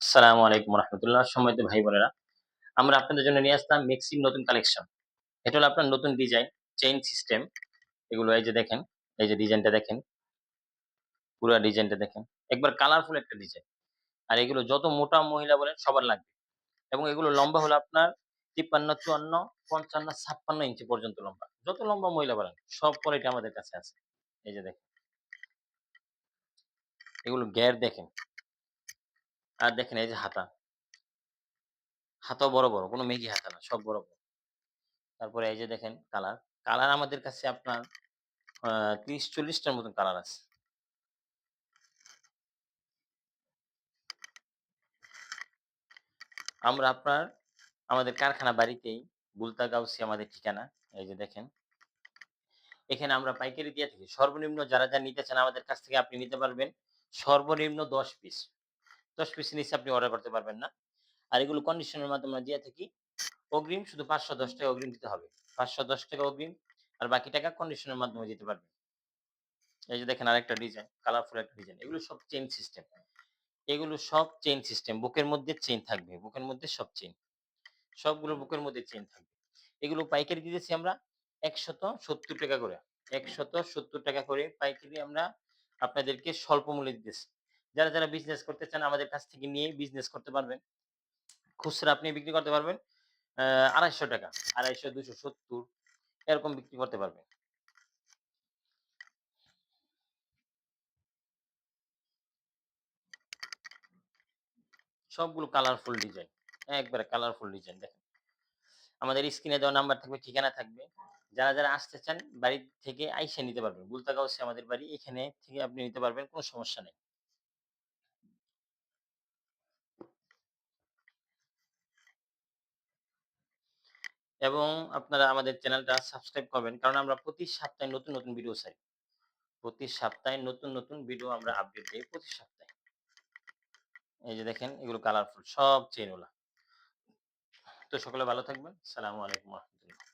আসসালামু আলাইকুম রাহমাতুল্লাহ। সম্মানিত ভাই বোনেরা, আমরা আপনাদের জন্য নিয়ে আসলাম মেক্সির নতুন কালেকশন। এটা হলো আপনার নতুন ডিজাইন, চেইন সিস্টেম। এগুলো এই যে দেখেন, এই যে ডিজাইনটা দেখেন, পুরা ডিজাইনটা দেখেন। একবার কালারফুল একটা ডিজাইন। আর এগুলো যত মোটা মহিলা বলেন সবার লাগবে। এবং এগুলো লম্বা হলো আপনার ৫৩, ৫৪, ৫৫, ৫৬ ইঞ্চি পর্যন্ত লম্বা। যত লম্বা মহিলা বলেন সব কোয়ালিটি আমাদের কাছে আছে। এই যে দেখেন, এগুলো ঘের দেখেন। আর দেখেন এই যে হাতা। হাতাও বড়, বড়। কোন মেঘি হাতা না, সব বড়, বড়। তারপরে এই যে দেখেন কালার। কালার আমাদের কাছে আপনার ৩০-৪০ টার মতন কালার আছে। আমরা আপনার আমাদের কারখানা বাড়িতেই বুলতা গাউসি আমাদের ঠিকানা। এই যে দেখেন। এখানে আমরা পাইকারি দিয়ে থাকি। সর্বনিম্ন যারা নিতে চান আমাদের কাছ থেকে আপনি নিতে পারবেন। সর্বনিম্ন ১০ পিস। ১০ পিসের নিচে আপনি অর্ডার করতে পারবেন না। আর এগুলো কন্ডিশনের মাধ্যমে আমরা দিয়ে থাকি। অগ্রিম শুধু ৳৫১০ অগ্রিম দিতে হবে। ৳৫১০ অগ্রিম আর বাকি টাকা কন্ডিশনের মাধ্যমে দিতে পারবেন। এই যে দেখেন আরেকটা ডিজাইন, কালারফুল একটা ডিজাইন। এগুলো সব চেইন সিস্টেম। এগুলো সব চেইন সিস্টেম। বুকের মধ্যে চেইন থাকবে। বুকের মধ্যে সব চেইন। সবগুলো বুকের মধ্যে চেইন থাকবে। এগুলো পাইকারি দিতেছি আমরা ৳১৭০ করে। ৳১৭০ করে পাইকারি আমরা আপনাদেরকে স্বল্প মূল্যে দিতেছি। যারা বিজনেস করতে চান আমাদের কাছ থেকে নিয়ে বিজনেস করতে পারবেন। খুচরা আপনি বিক্রি করতে পারবেন ৳২৫০, ২৫০, ২৭০ এরকম বিক্রি করতে পারবেন। সবগুলো কালারফুল ডিজাইন। একবারে কালারফুল ডিজাইন দেখেন। আমাদের স্ক্রিনে দেওয়া নাম্বার থাকবে, ঠিকানা থাকবে। যারা আসতে চান বাড়ি থেকে আইসা নিতে পারবেন। বুলতাগাউসে আমাদের বাড়ি। এখানে থেকে আপনি নিতে পারবেন, কোন সমস্যা নেই। এবং আপনারা আমাদের চ্যানেলটা সাবস্ক্রাইব করবেন। কারণ আমরা প্রতি সপ্তাহে নতুন ভিডিও ছাড়ি। প্রতি সপ্তাহে নতুন ভিডিও আমরা আপডেট দেই প্রতি সপ্তাহে। এই যে দেখেন এগুলো কালারফুল সব চেইন ওলা। তো সকলে ভালো থাকবেন। সালামু আলাইকুম ওয়া রাহমাতুল্লাহ।